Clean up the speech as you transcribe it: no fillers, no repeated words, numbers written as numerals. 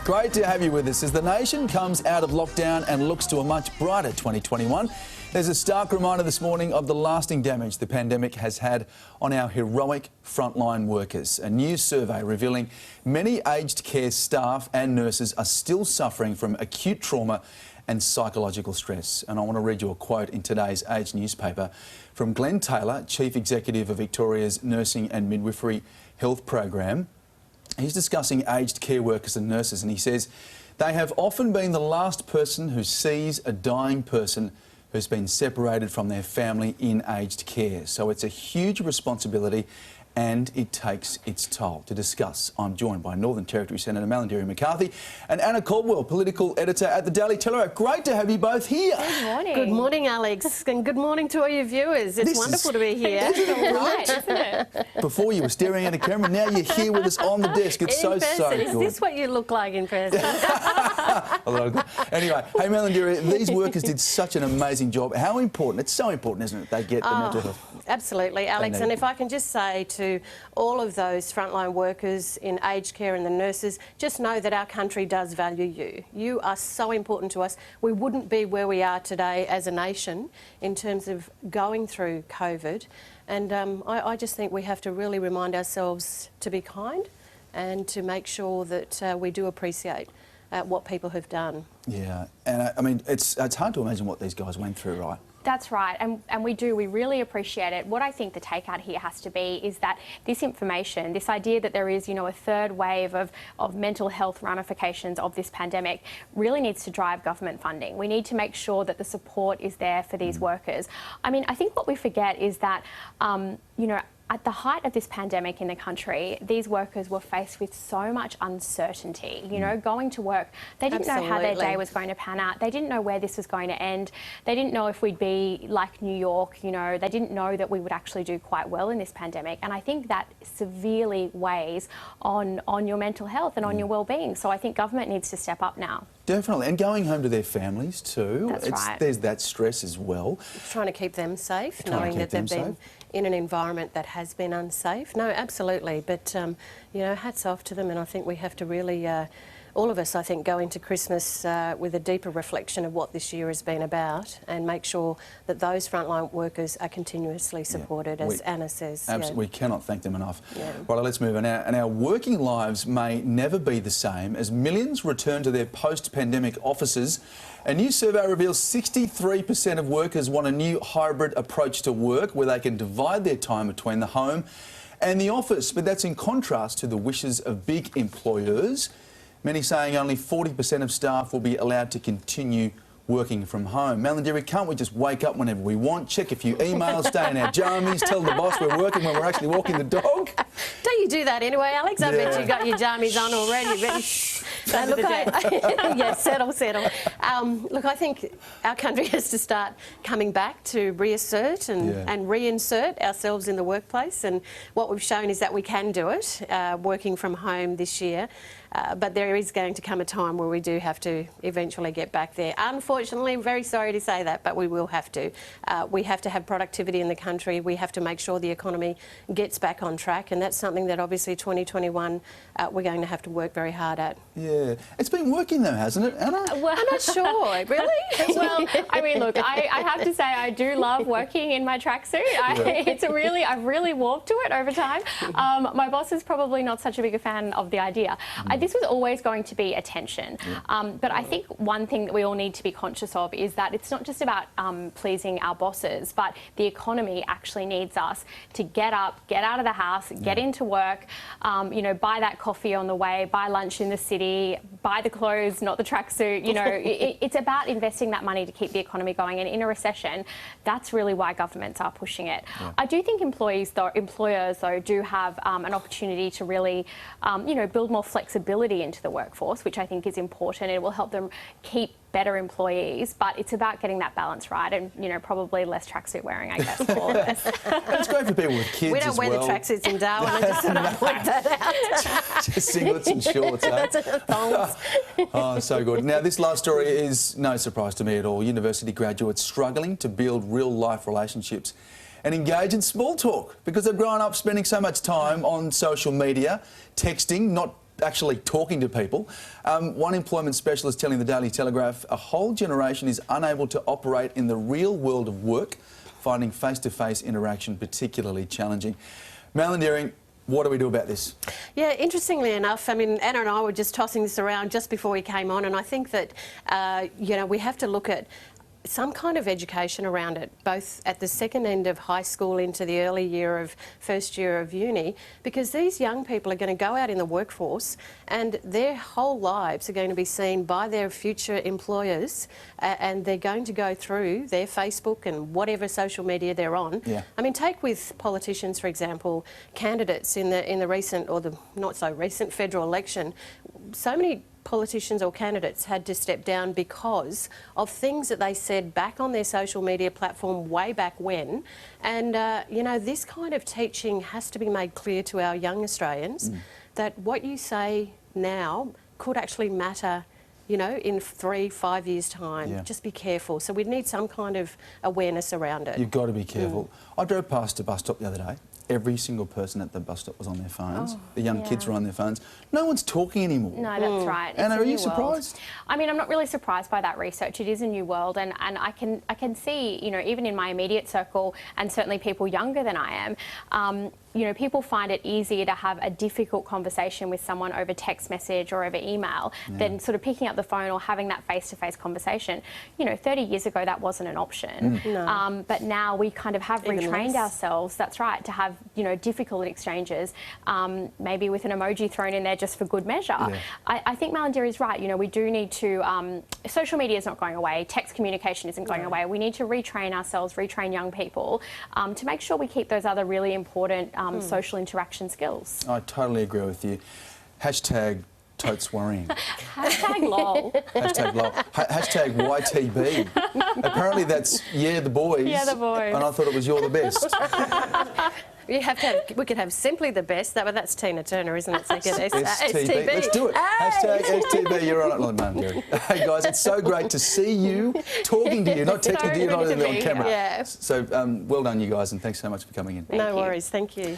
Great to have you with us as the nation comes out of lockdown and looks to a much brighter 2021. There's a stark reminder this morning of the lasting damage the pandemic has had on our heroic frontline workers. A new survey revealing many aged care staff and nurses are still suffering from acute trauma and psychological stress. And I want to read you a quote in today's Age newspaper from Glenn Taylor, Chief Executive of Victoria's Nursing and Midwifery Health Program. He's discussing aged care workers and nurses, and he says they have often been the last person who sees a dying person who's been separated from their family in aged care. So it's a huge responsibility and it takes its toll. To discuss, I'm joined by Northern Territory Senator Malarndirri McCarthy and Anna Caldwell, political editor at the Daily Telegraph. Great to have you both here. Good morning. Good morning, Alex, and good morning to all your viewers. It's wonderful to be here. Right, isn't it? Before you were staring at a camera, now you're here with us on the desk. It's so good. Is this what you look like in person? Anyway, hey Malarndirri, these workers did such an amazing job. How important, it's so important, isn't it, they get the mental health? Absolutely, Alex. And if I can just say to all of those frontline workers in aged care and the nurses, just know that our country does value you. You are so important to us. We wouldn't be where we are today as a nation in terms of going through COVID. And I just think we have to really remind ourselves to be kind and to make sure that we do appreciate what people have done. Yeah, and I mean, it's hard to imagine what these guys went through, right? That's right, and we really appreciate it. What I think the takeout here has to be is that this information, this idea that there is, a third wave of mental health ramifications of this pandemic really needs to drive government funding. We need to make sure that the support is there for these workers. I mean, I think what we forget is that, at the height of this pandemic in the country, these workers were faced with so much uncertainty. Going to work, they didn't know how their day was going to pan out. They didn't know where this was going to end. They didn't know if we'd be like New York. They didn't know that we would actually do quite well in this pandemic. And I think that severely weighs on your mental health and on your well-being. So I think government needs to step up now. Definitely, and going home to their families too. That's right. There's that stress as well. Trying to keep them safe, knowing that they've been in an environment that has been unsafe. No, absolutely. But, hats off to them, and I think we have to really, all of us, I think, go into Christmas with a deeper reflection of what this year has been about and make sure that those frontline workers are continuously supported, as Anna says. Absolutely, we cannot thank them enough. Yeah. Right, let's move on now. And our working lives may never be the same as millions return to their post-pandemic offices. A new survey reveals 63% of workers want a new hybrid approach to work where they can divide their time between the home and the office. But that's in contrast to the wishes of big employers. Many saying only 40% of staff will be allowed to continue working from home. Malarndirri, can't we just wake up whenever we want, check a few emails, stay in our jammies, tell the boss we're working when we're actually walking the dog? Don't you do that anyway, Alex? I bet you got your jammies on already. Settle. Look, I think our country has to start coming back to reassert and reinsert ourselves in the workplace. And what we've shown is that we can do it, working from home this year. But there is going to come a time where we do have to eventually get back there. Unfortunately, I'm very sorry to say that, but we will have to. We have to have productivity in the country. We have to make sure the economy gets back on track, and that's something that obviously 2021 we're going to have to work very hard at. Yeah. It's been working though, hasn't it, Anna? Well, I'm not sure. Really? Well, I mean, look, I have to say I do love working in my tracksuit. I've really warmed to it over time. My boss is probably not such a big a fan of the idea. This was always going to be a tension. But I think one thing that we all need to be conscious of is that it's not just about pleasing our bosses, but the economy actually needs us to get up, get out of the house, get into work, buy that coffee on the way, buy lunch in the city, buy the clothes, not the tracksuit. It's about investing that money to keep the economy going. And in a recession, that's really why governments are pushing it. I do think employers though do have an opportunity to really, build more flexibility into the workforce, which I think is important. It will help them keep better employees, but it's about getting that balance right and, probably less tracksuit wearing, I guess, for all of us. It's great for people with kids. We don't wear the tracksuits in Darwin, I just sort of point that out. Just singlets and shorts, eh? Oh, so good. Now, this last story is no surprise to me at all. University graduates struggling to build real-life relationships and engage in small talk because they've grown up spending so much time on social media, texting, not actually talking to people. One employment specialist telling the Daily Telegraph a whole generation is unable to operate in the real world of work, finding face-to-face interaction particularly challenging. Malarndirri, what do we do about this? Yeah, interestingly enough, I mean, Anna and I were just tossing this around just before we came on, and I think that, you know, we have to look at some kind of education around it, both at the second end of high school into the early year of first year of uni, because these young people are going to go out in the workforce and their whole lives are going to be seen by their future employers, and they're going to go through their Facebook and whatever social media they're on. Yeah. I mean, take with politicians, for example, candidates in the recent or the not so recent federal election. So many politicians or candidates had to step down because of things that they said back on their social media platform way back when. And, you know, this kind of teaching has to be made clear to our young Australians that what you say now could actually matter, you know, in 3-5 years' time. Yeah. Just be careful. So we need some kind of awareness around it. You've got to be careful. I drove past a bus stop the other day. Every single person at the bus stop was on their phones. Oh, the young kids were on their phones. No one's talking anymore. No, that's right. It's Anna, a are you new world. surprised? I mean, I'm not really surprised by that research. It is a new world, and I can see, you know, even in my immediate circle, and certainly people younger than I am, you know, people find it easier to have a difficult conversation with someone over text message or over email than sort of picking up the phone or having that face-to-face conversation. You know, 30 years ago, that wasn't an option. No. But now we kind of have Even retrained less. ourselves, that's right, to have, you know, difficult exchanges, maybe with an emoji thrown in there just for good measure. Yeah. I think Malarndirri is right. You know, we do need to, social media is not going away, text communication isn't going away. We need to retrain ourselves, retrain young people to make sure we keep those other really important social interaction skills. I totally agree with you. Hashtag totes worrying. Hashtag lol. Hashtag lol. Hashtag YTB. Apparently that's yeah the boys. Yeah, the boys. And I thought it was you're the best. You have to we could have simply the best. That's Tina Turner, isn't it? So STB. Let's do it. Hashtag STB. You're on it, Malarndirri. Hey guys, it's so great to see you, talking to you, not texting to you, not good to on be camera. here. Yeah. So well done, you guys, and thanks so much for coming in. No you. worries. Thank you.